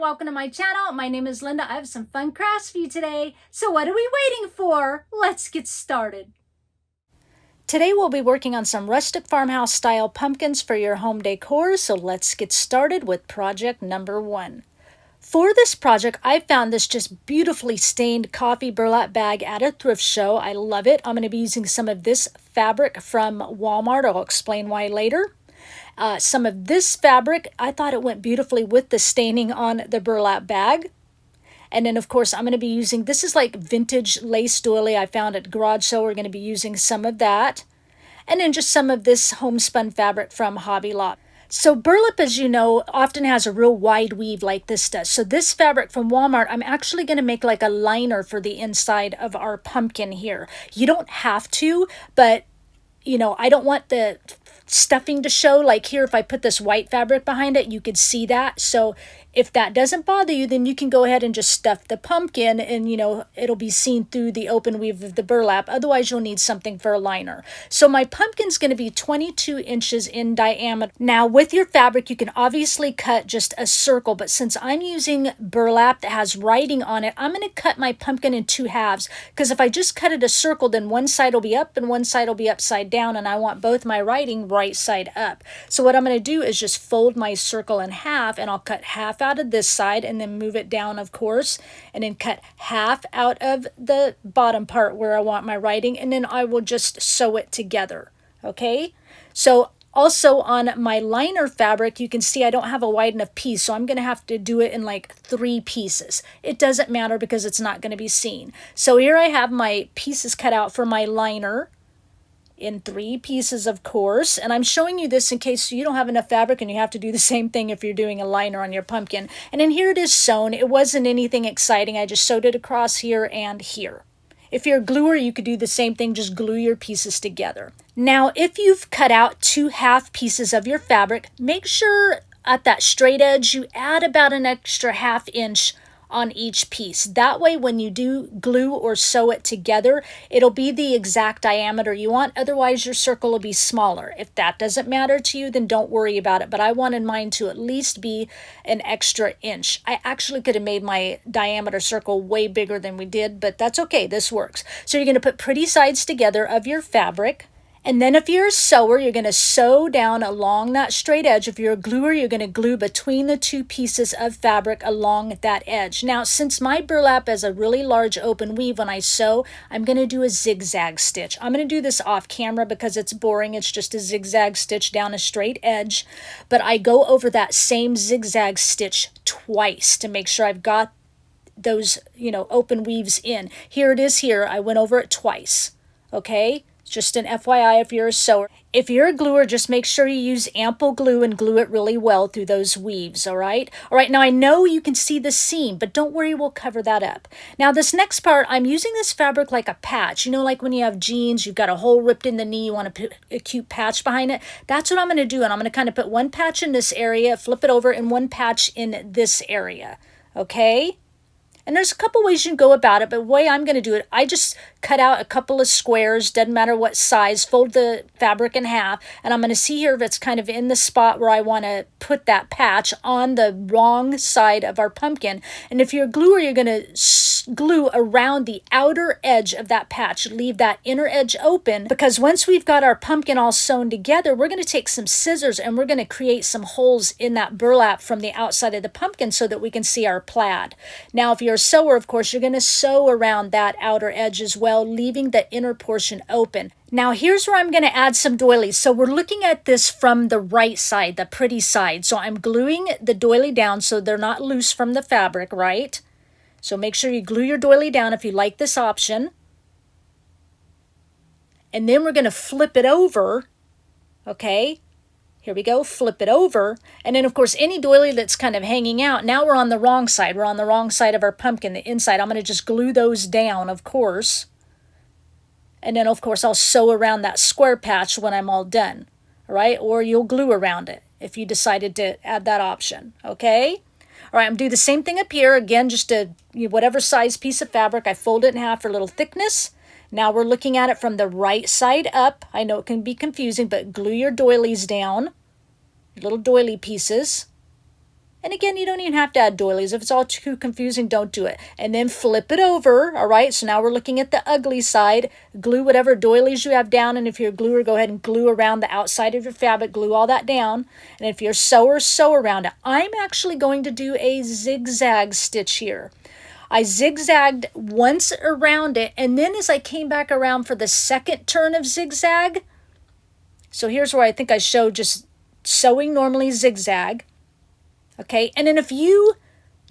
welcome to my channel. My name is Linda. I have some fun crafts for you today. So what are we waiting for? Let's get started. Today we'll be working on some rustic farmhouse style pumpkins for your home decor. So let's get started with project number 1. For this project, I found this just beautifully stained coffee burlap bag at a thrift show. I love it. I'm going to be using some of this fabric from Walmart. I'll explain why later. Some of this fabric, I thought it went beautifully with the staining on the burlap bag. And then, of course, I'm going to be using, this is like vintage lace doily I found at garage sale. We're going to be using some of that. And then just some of this homespun fabric from Hobby Lobby. So burlap, as you know, often has a real wide weave like this does. So this fabric from Walmart, I'm actually going to make like a liner for the inside of our pumpkin here. You don't have to, but you know, I don't want the stuffing to show. Like here, if I put this white fabric behind it, you could see that. So if that doesn't bother you, then you can go ahead and just stuff the pumpkin and, you know, it'll be seen through the open weave of the burlap. Otherwise, you'll need something for a liner. So my pumpkin's going to be 22 inches in diameter. Now, with your fabric, you can obviously cut just a circle, but since I'm using burlap that has writing on it, I'm going to cut my pumpkin in 2 halves, because if I just cut it a circle, then one side will be up and one side will be upside down, and I want both my writing right side up. So what I'm going to do is just fold my circle in half, and I'll cut half out of this side and then move it down, of course, and then cut half out of the bottom part where I want my writing, and then I will just sew it together. Okay, so also on my liner fabric, you can see I don't have a wide enough piece, so I'm going to have to do it in like 3 pieces. It doesn't matter because it's not going to be seen. So here I have my pieces cut out for my liner in 3 pieces, of course, and I'm showing you this in case you don't have enough fabric and you have to do the same thing if you're doing a liner on your pumpkin. And then here it is sewn. It wasn't anything exciting. I just sewed it across here and here. If you're a gluer, you could do the same thing, just glue your pieces together. Now, if you've cut out 2 half pieces of your fabric, make sure at that straight edge you add about an extra 1/2 inch on each piece. That way, when you do glue or sew it together, it'll be the exact diameter you want. Otherwise, your circle will be smaller. If that doesn't matter to you, then don't worry about it. But I wanted mine to at least be an extra inch. I actually could have made my diameter circle way bigger than we did, but that's okay. This works. So you're going to put pretty sides together of your fabric. And then if you're a sewer, you're going to sew down along that straight edge. If you're a gluer, you're going to glue between the 2 pieces of fabric along that edge. Now, since my burlap has a really large open weave when I sew, I'm going to do a zigzag stitch. I'm going to do this off camera because it's boring. It's just a zigzag stitch down a straight edge. But I go over that same zigzag stitch twice to make sure I've got those, you know, open weaves in. Here it is here. I went over it twice. Okay? Just an FYI if you're a sewer. If you're a gluer, just make sure you use ample glue and glue it really well through those weaves, all right? All right, now I know you can see the seam, but don't worry, we'll cover that up. Now this next part, I'm using this fabric like a patch. You know, like when you have jeans, you've got a hole ripped in the knee, you want to put a cute patch behind it. That's what I'm going to do, and I'm going to kind of put one patch in this area, flip it over, and one patch in this area, okay? And there's a couple ways you can go about it, but the way I'm going to do it, I just cut out a couple of squares, doesn't matter what size, fold the fabric in half, and I'm going to see here if it's kind of in the spot where I want to put that patch on the wrong side of our pumpkin. And if you're a gluer, you're going to glue around the outer edge of that patch. Leave that inner edge open, because once we've got our pumpkin all sewn together, we're going to take some scissors and we're going to create some holes in that burlap from the outside of the pumpkin so that we can see our plaid. Now, if you're a sewer, of course, you're going to sew around that outer edge as well, leaving the inner portion open. Now, here's where I'm going to add some doilies. So we're looking at this from the right side, the pretty side. So I'm gluing the doily down so they're not loose from the fabric, right? So make sure you glue your doily down if you like this option. And then we're going to flip it over, okay? Here we go, flip it over. And then, of course, any doily that's kind of hanging out, now we're on the wrong side. We're on the wrong side of our pumpkin, the inside. I'm going to just glue those down, of course. And then, of course, I'll sew around that square patch when I'm all done, all right? Or you'll glue around it if you decided to add that option, okay? All right, I'm going to do the same thing up here. Again, just a whatever size piece of fabric. I fold it in half for a little thickness. Now we're looking at it from the right side up. I know it can be confusing, but glue your doilies down, little doily pieces. And again, you don't even have to add doilies. If it's all too confusing, don't do it. And then flip it over, all right? So now we're looking at the ugly side. Glue whatever doilies you have down, and if you're a gluer, go ahead and glue around the outside of your fabric. Glue all that down. And if you're a sewer, sew around it. I'm actually going to do a zigzag stitch here. I zigzagged once around it, and then as I came back around for the second turn of zigzag, so here's where I think I showed just sewing normally zigzag. Okay, and then if you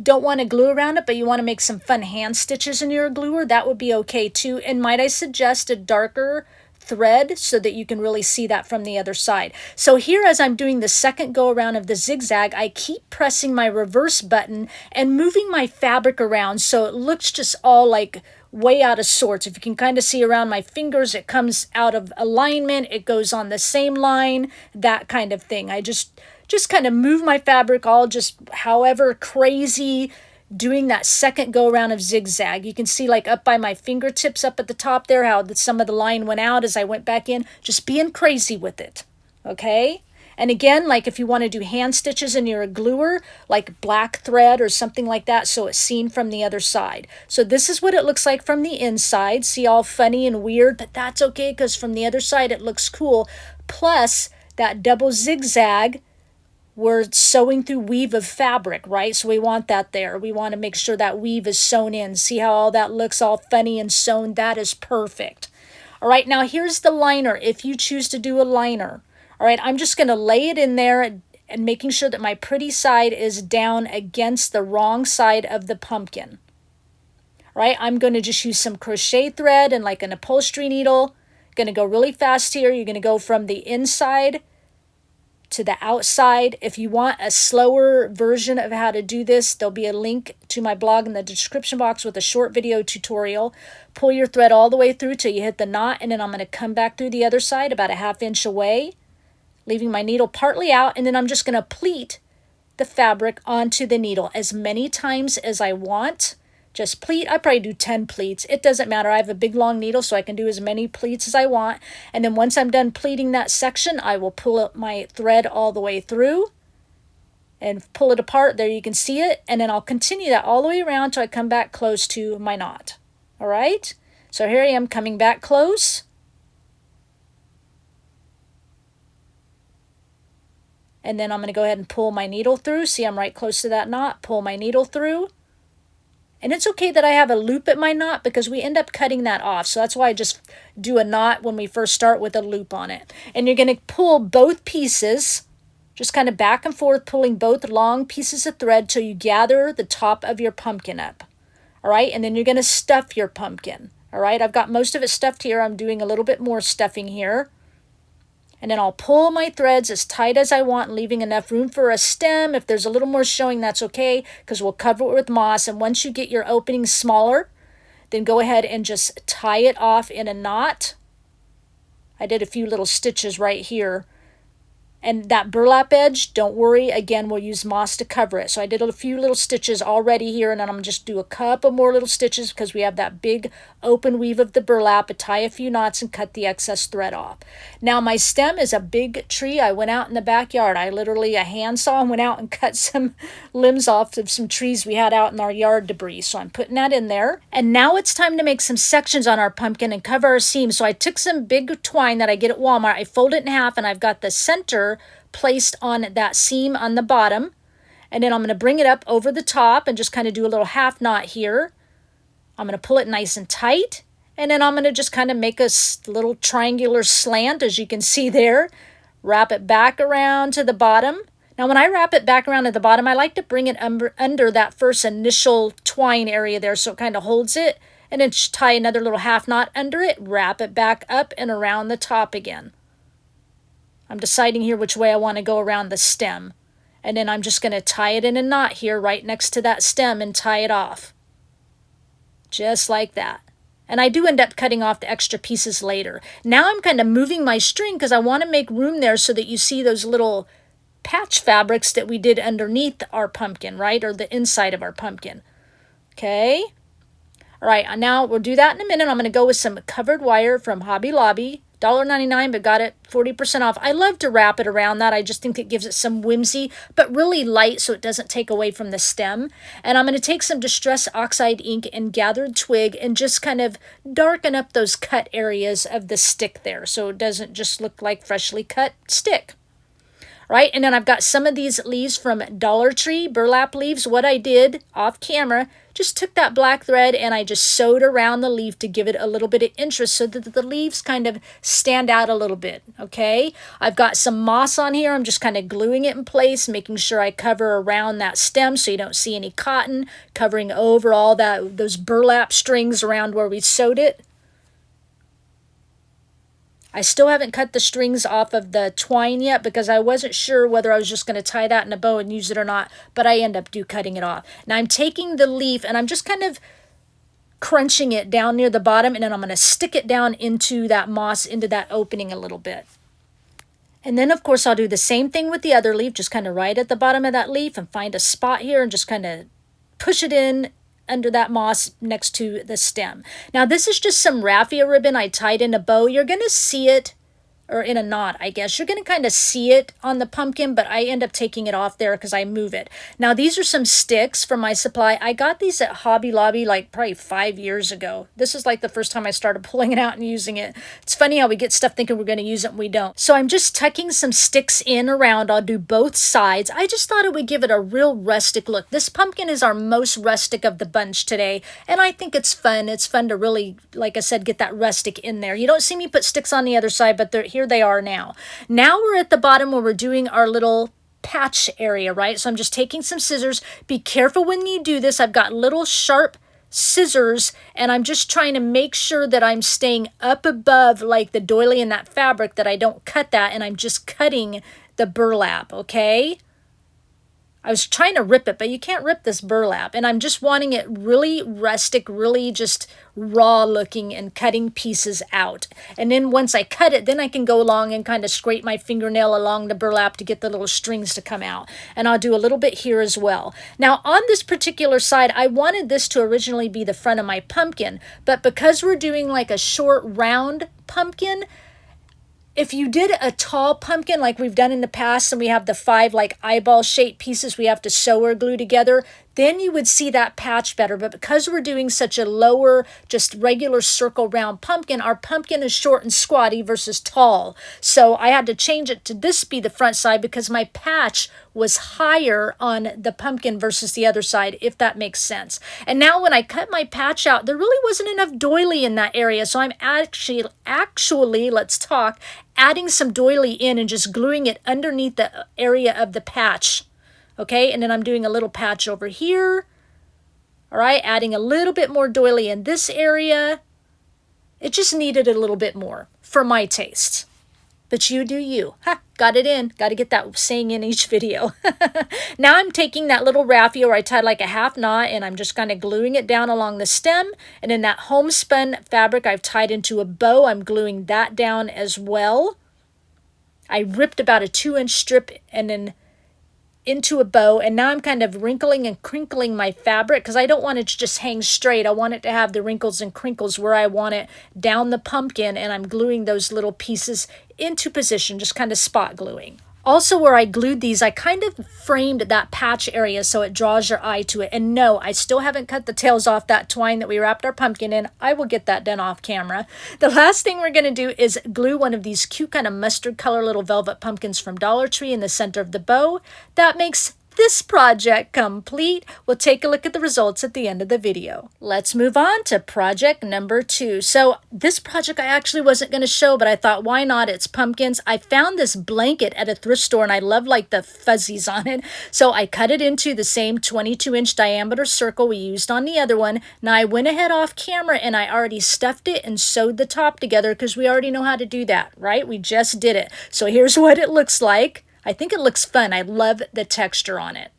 don't want to glue around it, but you want to make some fun hand stitches in your gluer, that would be okay too. And might I suggest a darker thread so that you can really see that from the other side. So here, as I'm doing the second go around of the zigzag, I keep pressing my reverse button and moving my fabric around so it looks just all like way out of sorts. If you can kind of see around my fingers, it comes out of alignment, it goes on the same line, that kind of thing. I just kind of move my fabric all just however crazy, doing that second go around of zigzag. You can see like up by my fingertips up at the top there how some of the line went out as I went back in, just being crazy with it. Okay? And again, like if you want to do hand stitches and you're a gluer, like black thread or something like that, so it's seen from the other side. So this is what it looks like from the inside. See, all funny and weird, but that's okay because from the other side it looks cool. Plus that double zigzag, we're sewing through weave of fabric, right? So we want that there. We want to make sure that weave is sewn in. See how all that looks all funny and sewn? That is perfect. All right, now here's the liner if you choose to do a liner. All right, I'm just going to lay it in there and making sure that my pretty side is down against the wrong side of the pumpkin. All right, I'm going to just use some crochet thread and like an upholstery needle. Going to go really fast here. You're going to go from the inside to the outside. If you want a slower version of how to do this, there'll be a link to my blog in the description box with a short video tutorial. Pull your thread all the way through till you hit the knot, and then I'm going to come back through the other side about a 1/2 inch away, leaving my needle partly out, and then I'm just going to pleat the fabric onto the needle as many times as I want. Just pleat. I probably do 10 pleats. It doesn't matter. I have a big long needle so I can do as many pleats as I want. And then once I'm done pleating that section, I will pull up my thread all the way through and pull it apart. There you can see it. And then I'll continue that all the way around till I come back close to my knot. All right? So here I am coming back close. And then I'm going to go ahead and pull my needle through. See, I'm right close to that knot. Pull my needle through. And it's okay that I have a loop at my knot because we end up cutting that off. So that's why I just do a knot when we first start with a loop on it. And you're going to pull both pieces, just kind of back and forth, pulling both long pieces of thread till you gather the top of your pumpkin up. All right, and then you're going to stuff your pumpkin. All right, I've got most of it stuffed here. I'm doing a little bit more stuffing here. And then I'll pull my threads as tight as I want, leaving enough room for a stem. If there's a little more showing, that's okay, because we'll cover it with moss. And once you get your opening smaller, then go ahead and just tie it off in a knot. I did a few little stitches right here. And that burlap edge, don't worry, again, we'll use moss to cover it. So I did a few little stitches already here, and then I'm going to just do a couple more little stitches because we have that big open weave of the burlap, tie a few knots, and cut the excess thread off. Now my stem is a big tree. I went out in the backyard. I literally, a handsaw, and went out and cut some limbs off of some trees we had out in our yard debris. So I'm putting that in there. And now it's time to make some sections on our pumpkin and cover our seams. So I took some big twine that I get at Walmart. I fold it in half, and I've got the center placed on that seam on the bottom, and then I'm going to bring it up over the top and just kind of do a little half knot here. I'm going to pull it nice and tight, and then I'm going to just kind of make a little triangular slant, as you can see there. Wrap it back around to the bottom. Now when I wrap it back around to the bottom, I like to bring it under that first initial twine area there so it kind of holds it, and then just tie another little half knot under it, wrap it back up and around the top again. I'm deciding here which way I want to go around the stem. And then I'm just going to tie it in a knot here right next to that stem and tie it off. Just like that. And I do end up cutting off the extra pieces later. Now I'm kind of moving my string because I want to make room there so that you see those little patch fabrics that we did underneath our pumpkin, right? Or the inside of our pumpkin. Okay. All right, now we'll do that in a minute. I'm going to go with some covered wire from Hobby Lobby. $1.99, but got it 40% off. I love to wrap it around that. I just think it gives it some whimsy, but really light so it doesn't take away from the stem. And I'm going to take some Distress Oxide ink and gathered twig and just kind of darken up those cut areas of the stick there so it doesn't just look like freshly cut stick. Right, and then I've got some of these leaves from Dollar Tree, burlap leaves. What I did off camera, just took that black thread and I just sewed around the leaf to give it a little bit of interest so that the leaves kind of stand out a little bit, okay? I've got some moss on here. I'm just kind of gluing it in place, making sure I cover around that stem so you don't see any cotton, covering over all those burlap strings around where we sewed it. I still haven't cut the strings off of the twine yet because I wasn't sure whether I was just going to tie that in a bow and use it or not, but I end up cutting it off. Now I'm taking the leaf and I'm just kind of crunching it down near the bottom, and then I'm going to stick it down into that moss, into that opening a little bit. And then, of course, I'll do the same thing with the other leaf, just kind of right at the bottom of that leaf and find a spot here and just kind of push it in under that moss next to the stem. Now this is just some raffia ribbon I tied in a bow. You're going to see it, or in a knot, I guess. You're going to kind of see it on the pumpkin, but I end up taking it off there because I move it. Now these are some sticks from my supply. I got these at Hobby Lobby like probably 5 years ago. This is like the first time I started pulling it out and using it. It's funny how we get stuff thinking we're going to use it and we don't. So I'm just tucking some sticks in around. I'll do both sides. I just thought it would give it a real rustic look. This pumpkin is our most rustic of the bunch today, and I think it's fun. It's fun to really, like I said, get that rustic in there. You don't see me put sticks on the other side, but here they are now. Now we're at the bottom where we're doing our little patch area, right? So I'm just taking some scissors. Be careful when you do this. I've got little sharp scissors, and I'm just trying to make sure that I'm staying up above like the doily in that fabric, that I don't cut that, and I'm just cutting the burlap, okay? I was trying to rip it, but you can't rip this burlap. And I'm just wanting it really rustic, really just raw looking, and cutting pieces out. And then once I cut it, then I can go along and kind of scrape my fingernail along the burlap to get the little strings to come out. And I'll do a little bit here as well. Now on this particular side, I wanted this to originally be the front of my pumpkin, but because we're doing like a short round pumpkin, if you did a tall pumpkin like we've done in the past and we have the 5 like eyeball shaped pieces we have to sew or glue together, then you would see that patch better. But because we're doing such a lower, just regular circle round pumpkin, our pumpkin is short and squatty versus tall. So I had to change it to this be the front side because my patch was higher on the pumpkin versus the other side, if that makes sense. And now when I cut my patch out, there really wasn't enough doily in that area. So I'm actually, let's talk, adding some doily in and just gluing it underneath the area of the patch. Okay, and then I'm doing a little patch over here. All right, adding a little bit more doily in this area. It just needed a little bit more for my taste. But you do you. Ha, got it in. Got to get that saying in each video. Now I'm taking that little raffia where I tied like a half knot, and I'm just kind of gluing it down along the stem. And then that homespun fabric I've tied into a bow, I'm gluing that down as well. I ripped about a 2-inch strip and then into a bow, and now I'm kind of wrinkling and crinkling my fabric because I don't want it to just hang straight. I want it to have the wrinkles and crinkles where I want it down the pumpkin, and I'm gluing those little pieces into position, just kind of spot gluing. Also, where I glued these, I kind of framed that patch area so it draws your eye to it. And no, I still haven't cut the tails off that twine that we wrapped our pumpkin in. I will get that done off camera. The last thing we're going to do is glue one of these cute kind of mustard color little velvet pumpkins from Dollar Tree in the center of the bow. That makes this project complete. We'll take a look at the results at the end of the video. Let's move on to project number 2. So this project I actually wasn't going to show, but I thought, why not? It's pumpkins. I found this blanket at a thrift store and I love like the fuzzies on it. So I cut it into the same 22-inch diameter circle we used on the other one. Now I went ahead off camera and I already stuffed it and sewed the top together because we already know how to do that, right? We just did it. So here's what it looks like. I think it looks fun. I love the texture on it.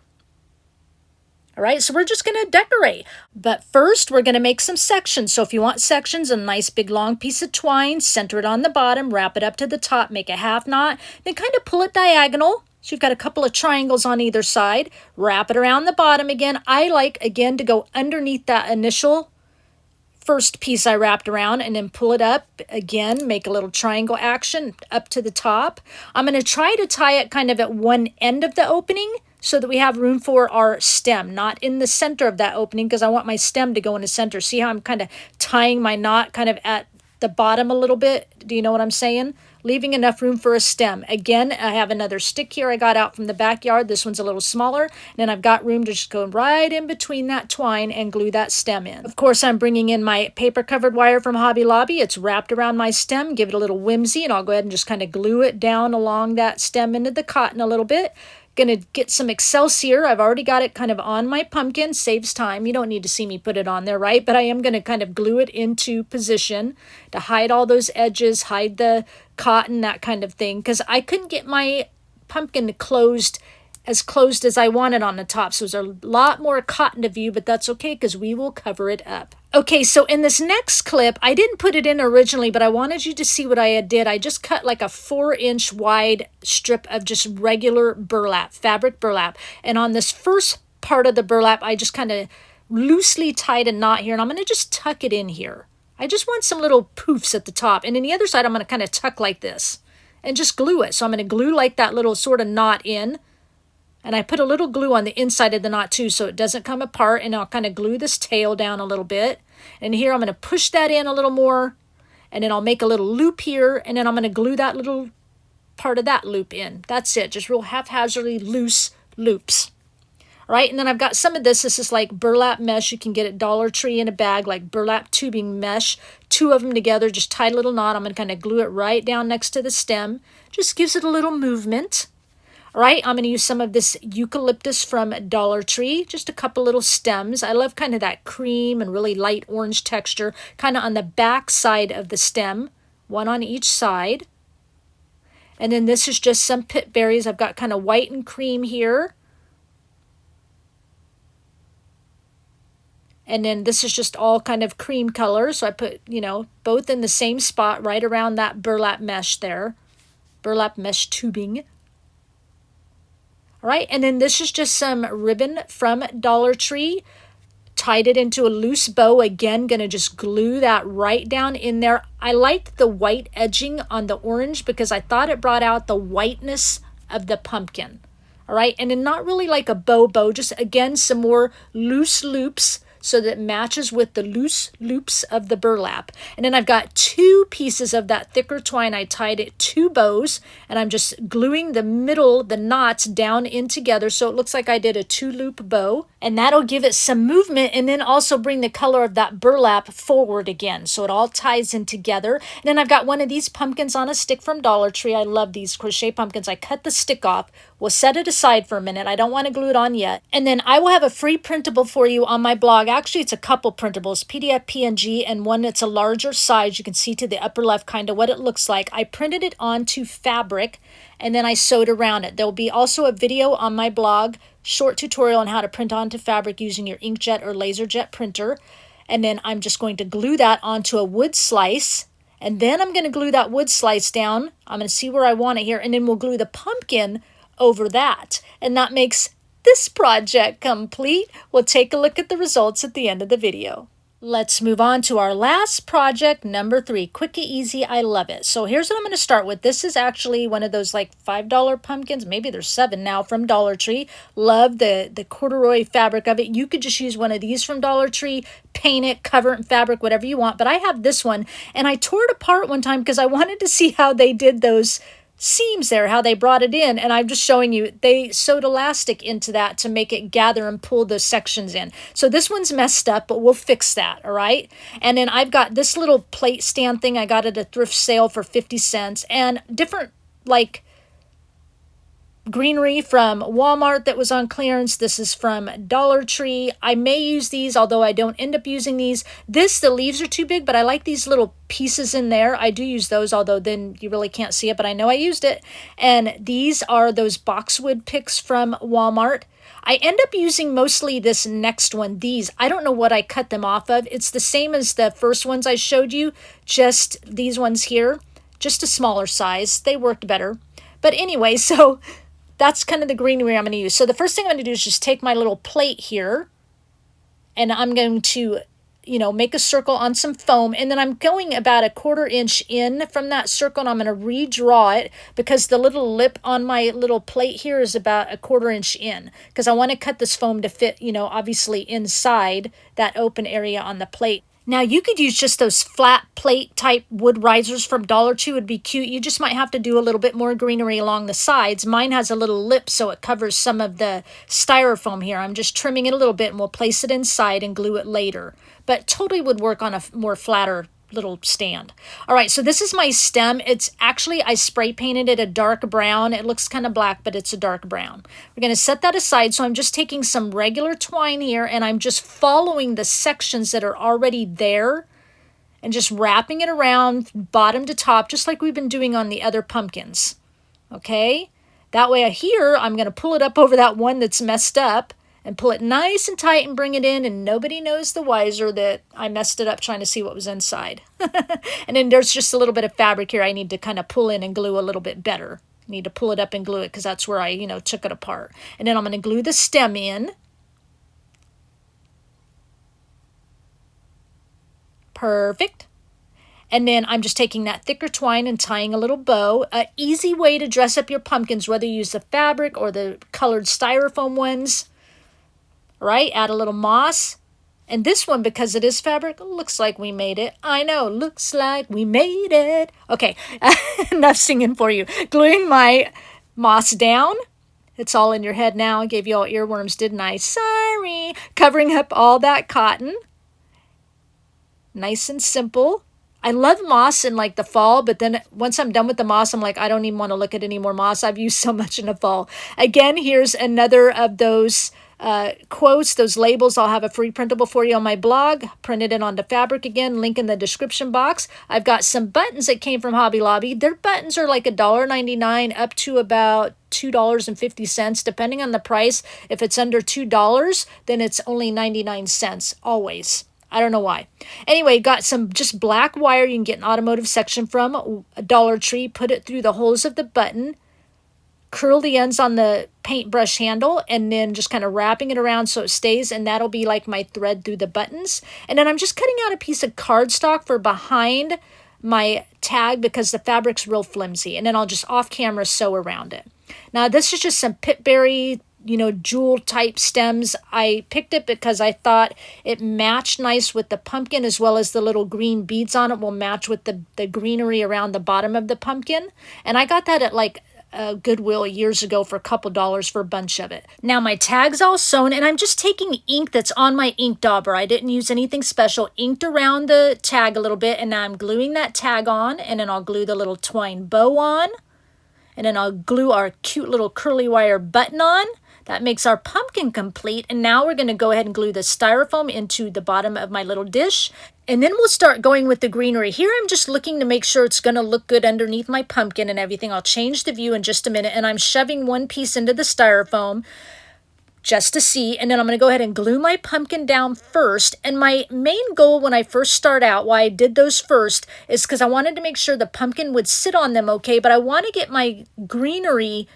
All right, so we're just going to decorate. But first, we're going to make some sections. So if you want sections, a nice big long piece of twine, center it on the bottom, wrap it up to the top, make a half knot, then kind of pull it diagonal. So you've got a couple of triangles on either side. Wrap it around the bottom again. I like, again, to go underneath that initial first piece I wrapped around and then pull it up again, make a little triangle action up to the top. I'm going to try to tie it kind of at one end of the opening so that we have room for our stem, not in the center of that opening because I want my stem to go in the center. See how I'm kind of tying my knot kind of at the bottom a little bit? Do you know what I'm saying? Leaving enough room for a stem. Again, I have another stick here I got out from the backyard. This one's a little smaller. And then I've got room to just go right in between that twine and glue that stem in. Of course, I'm bringing in my paper covered wire from Hobby Lobby. It's wrapped around my stem. Give it a little whimsy, and I'll go ahead and just kind of glue it down along that stem into the cotton a little bit. Gonna get some Excelsior. I've already got it kind of on my pumpkin. Saves time. You don't need to see me put it on there, right? But I am gonna kind of glue it into position to hide all those edges, hide the cotton, that kind of thing. Because I couldn't get my pumpkin closed as I wanted on the top. So there's a lot more cotton to view, but that's okay because we will cover it up. Okay, so in this next clip, I didn't put it in originally, but I wanted you to see what I did. I just cut like a 4-inch wide strip of just regular burlap, fabric burlap. And on this first part of the burlap, I just kind of loosely tied a knot here, and I'm going to just tuck it in here. I just want some little poofs at the top. And then the other side, I'm going to kind of tuck like this and just glue it. So I'm going to glue like that little sort of knot in. And I put a little glue on the inside of the knot too so it doesn't come apart. And I'll kind of glue this tail down a little bit. And here I'm going to push that in a little more. And then I'll make a little loop here. And then I'm going to glue that little part of that loop in. That's it. Just real haphazardly loose loops. All right, and then I've got some of this. This is like burlap mesh. You can get at Dollar Tree in a bag, like burlap tubing mesh. 2 of them together, just tie a little knot. I'm going to kind of glue it right down next to the stem. Just gives it a little movement. All right, I'm going to use some of this eucalyptus from Dollar Tree, just a couple little stems. I love kind of that cream and really light orange texture, kind of on the back side of the stem, one on each side. And then this is just some pit berries. I've got kind of white and cream here. And then this is just all kind of cream color. So I put, both in the same spot right around that burlap mesh there, burlap mesh tubing. All right, and then this is just some ribbon from Dollar Tree. Tied it into a loose bow. Again, going to just glue that right down in there. I liked the white edging on the orange because I thought it brought out the whiteness of the pumpkin. All right, and then not really like a bow, just again, some more loose loops so that it matches with the loose loops of the burlap. And then I've got 2 pieces of that thicker twine. I tied it 2 bows, and I'm just gluing the middle, the knots down in together so it looks like I did a 2-loop bow. And that'll give it some movement and then also bring the color of that burlap forward again. So it all ties in together. And then I've got one of these pumpkins on a stick from Dollar Tree. I love these crochet pumpkins. I cut the stick off. We'll set it aside for a minute. I don't want to glue it on yet. And then I will have a free printable for you on my blog. Actually, it's a couple printables, PDF, PNG, and one that's a larger size. You can see to the upper left kind of what it looks like. I printed it onto fabric and then I sewed around it. There will be also a video on my blog, short tutorial on how to print onto fabric using your inkjet or laserjet printer. And then I'm just going to glue that onto a wood slice. And then I'm going to glue that wood slice down. I'm going to see where I want it here. And then we'll glue the pumpkin over that. And that makes this project complete. We'll take a look at the results at the end of the video. Let's move on to our last project, number 3. Quick and easy, I love it. So here's what I'm going to start with. This is actually one of those like $5 pumpkins. Maybe there's 7 now from Dollar Tree. Love the corduroy fabric of it. You could just use one of these from Dollar Tree, paint it, cover it in fabric, whatever you want. But I have this one, and I tore it apart one time because I wanted to see how they did those seams there, how they brought it in. And I'm just showing you, they sewed elastic into that to make it gather and pull those sections in. So this one's messed up, but we'll fix that, all right? And then I've got this little plate stand thing. I got at a thrift sale for 50 cents. And different, like, greenery from Walmart that was on clearance. This is from Dollar Tree. I may use these, although I don't end up using these. The leaves are too big, but I like these little pieces in there. I do use those, although then you really can't see it, but I know I used it. And these are those boxwood picks from Walmart. I end up using mostly this next one, these. I don't know what I cut them off of. It's the same as the first ones I showed you, just these ones here, just a smaller size. They worked better. But anyway, so that's kind of the greenery I'm going to use. So the first thing I'm going to do is just take my little plate here, and I'm going to make a circle on some foam, and then I'm going about a 1/4 inch in from that circle, and I'm going to redraw it because the little lip on my little plate here is about a 1/4 inch in, because I want to cut this foam to fit, obviously inside that open area on the plate. Now, you could use just those flat plate type wood risers from Dollar Tree. Would be cute. You just might have to do a little bit more greenery along the sides. Mine has a little lip so it covers some of the styrofoam here. I'm just trimming it a little bit, and we'll place it inside and glue it later. But totally would work on a more flatter little stand. All right, so this is my stem. It's actually, I spray painted it a dark brown. It looks kind of black, but it's a dark brown. We're going to set that aside. So I'm just taking some regular twine here, and I'm just following the sections that are already there and just wrapping it around bottom to top, just like we've been doing on the other pumpkins. Okay, that way here I'm going to pull it up over that one that's messed up and pull it nice and tight and bring it in, and nobody knows the wiser that I messed it up trying to see what was inside. And then there's just a little bit of fabric here I need to kind of pull in and glue a little bit better. I need to pull it up and glue it because that's where I, took it apart. And then I'm going to glue the stem in. Perfect. And then I'm just taking that thicker twine and tying a little bow. An easy way to dress up your pumpkins, whether you use the fabric or the colored styrofoam ones. Right? Add a little moss. And this one, because it is fabric, looks like we made it. I know, looks like we made it. Okay, enough singing for you. Gluing my moss down. It's all in your head now. I gave you all earworms, didn't I? Sorry. Covering up all that cotton. Nice and simple. I love moss in like the fall, but then once I'm done with the moss, I'm like, I don't even want to look at any more moss. I've used so much in the fall. Again, here's another of those quotes, those labels. I'll have a free printable for you on my blog. Printed it onto fabric again, link in the description box. I've got some buttons that came from Hobby Lobby. Their buttons are like $1.99 up to about $2.50, depending on the price. If it's under $2, then it's only 99 cents, always. I don't know why. Anyway, got some just black wire you can get an automotive section from a Dollar Tree. Put it through the holes of the button. Curl the ends on the paintbrush handle, and then just kind of wrapping it around so it stays, and that'll be like my thread through the buttons. And then I'm just cutting out a piece of cardstock for behind my tag because the fabric's real flimsy, and then I'll just off camera sew around it. Now this is just some pitberry, jewel type stems. I picked it because I thought it matched nice with the pumpkin, as well as the little green beads on it will match with the greenery around the bottom of the pumpkin. And I got that at like Goodwill years ago for a couple dollars for a bunch of it. Now my tag's all sewn, and I'm just taking ink that's on my ink dauber. I didn't use anything special. Inked around the tag a little bit, and now I'm gluing that tag on, and then I'll glue the little twine bow on, and then I'll glue our cute little curly wire button on. That makes our pumpkin complete. And now we're going to go ahead and glue the styrofoam into the bottom of my little dish. And then we'll start going with the greenery. Here I'm just looking to make sure it's going to look good underneath my pumpkin and everything. I'll change the view in just a minute. And I'm shoving one piece into the styrofoam just to see. And then I'm going to go ahead and glue my pumpkin down first. And my main goal when I first start out, why I did those first, is because I wanted to make sure the pumpkin would sit on them okay. But I want to get my greenery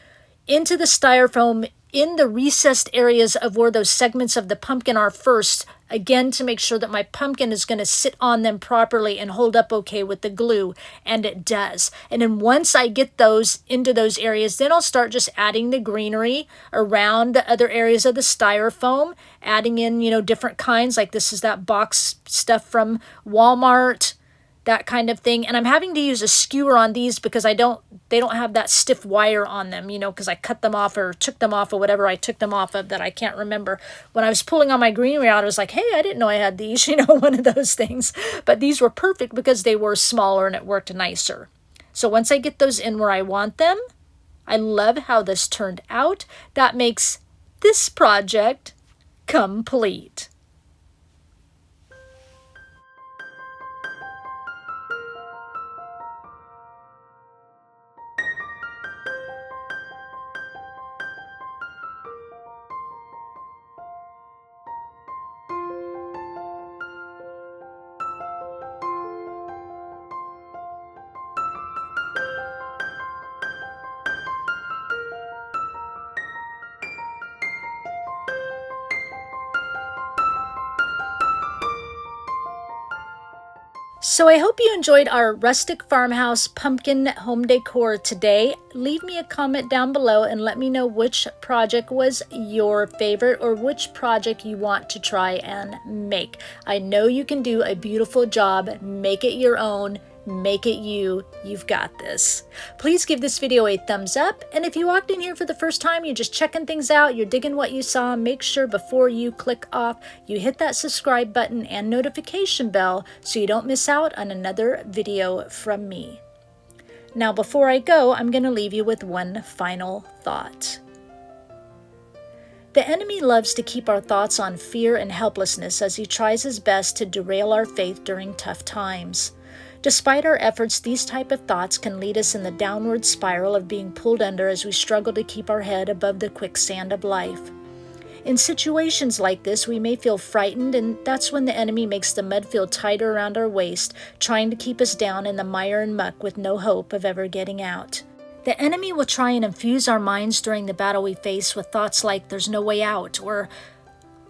into the styrofoam in the recessed areas of where those segments of the pumpkin are first, again, to make sure that my pumpkin is going to sit on them properly and hold up okay with the glue, and it does. And then once I get those into those areas, then I'll start just adding the greenery around the other areas of the styrofoam, adding in, different kinds, like this is that box stuff from Walmart, that kind of thing. And I'm having to use a skewer on these because they don't have that stiff wire on them, because I cut them off or took them off or whatever I took them off of that I can't remember. When I was pulling on my greenery out, I was like, hey, I didn't know I had these, one of those things. But these were perfect because they were smaller and it worked nicer. So once I get those in where I want them, I love how this turned out. That makes this project complete. So I hope you enjoyed our Rustic Farmhouse pumpkin home decor today. Leave me a comment down below and let me know which project was your favorite or which project you want to try and make. I know you can do a beautiful job. Make it your own. Make it you. You've got this. Please give this video a thumbs up. And if you walked in here for the first time, you're just checking things out, you're digging what you saw, make sure before you click off, you hit that subscribe button and notification bell so you don't miss out on another video from me. Now, before I go, I'm going to leave you with one final thought. The enemy loves to keep our thoughts on fear and helplessness as he tries his best to derail our faith during tough times. Despite our efforts, these type of thoughts can lead us in the downward spiral of being pulled under as we struggle to keep our head above the quicksand of life. In situations like this, we may feel frightened, and that's when the enemy makes the mud feel tighter around our waist, trying to keep us down in the mire and muck with no hope of ever getting out. The enemy will try and infuse our minds during the battle we face with thoughts like, "There's no way out," or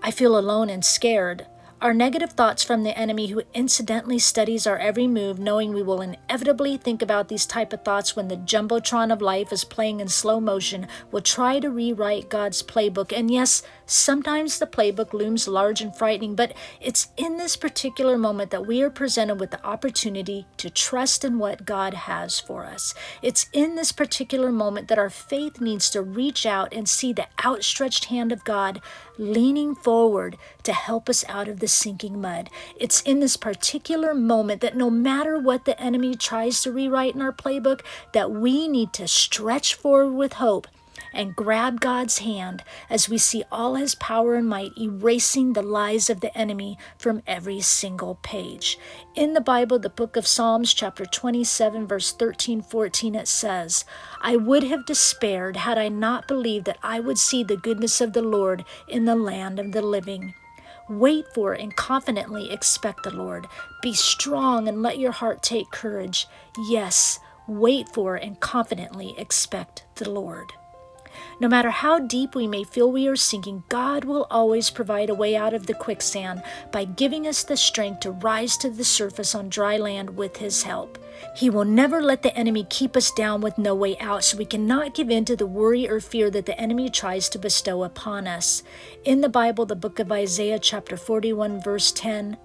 "I feel alone and scared." Are negative thoughts from the enemy who incidentally studies our every move, knowing we will inevitably think about these type of thoughts when the jumbotron of life is playing in slow motion, will try to rewrite God's playbook. And yes, sometimes the playbook looms large and frightening, but it's in this particular moment that we are presented with the opportunity to trust in what God has for us. It's in this particular moment that our faith needs to reach out and see the outstretched hand of God leaning forward to help us out of the sinking mud. It's in this particular moment that no matter what the enemy tries to rewrite in our playbook, that we need to stretch forward with hope and grab God's hand as we see all his power and might erasing the lies of the enemy from every single page. In the Bible, the book of Psalms, chapter 27, verse 13-14, it says, "I would have despaired had I not believed that I would see the goodness of the Lord in the land of the living." Wait for and confidently expect the Lord. Be strong and let your heart take courage. Yes, wait for and confidently expect the Lord. No matter how deep we may feel we are sinking, God will always provide a way out of the quicksand by giving us the strength to rise to the surface on dry land with his help. He will never let the enemy keep us down with no way out, so we cannot give in to the worry or fear that the enemy tries to bestow upon us. In the Bible, the book of Isaiah, chapter 41, verse 10,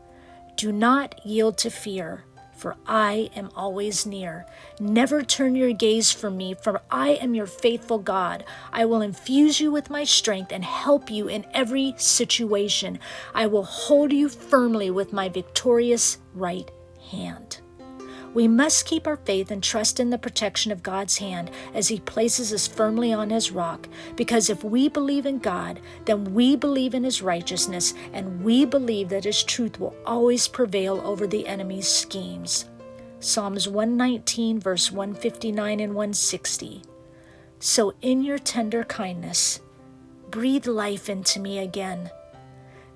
"Do not yield to fear, for I am always near. Never turn your gaze from me, for I am your faithful God. I will infuse you with my strength and help you in every situation. I will hold you firmly with my victorious right hand." We must keep our faith and trust in the protection of God's hand as he places us firmly on his rock, because if we believe in God, then we believe in his righteousness, and we believe that his truth will always prevail over the enemy's schemes. Psalms 119, verse 159 and 160. "So in your tender kindness, breathe life into me again.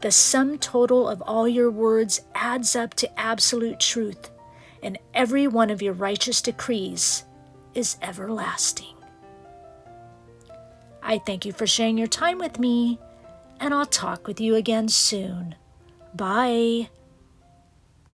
The sum total of all your words adds up to absolute truth, and every one of your righteous decrees is everlasting." I thank you for sharing your time with me, and I'll talk with you again soon. Bye.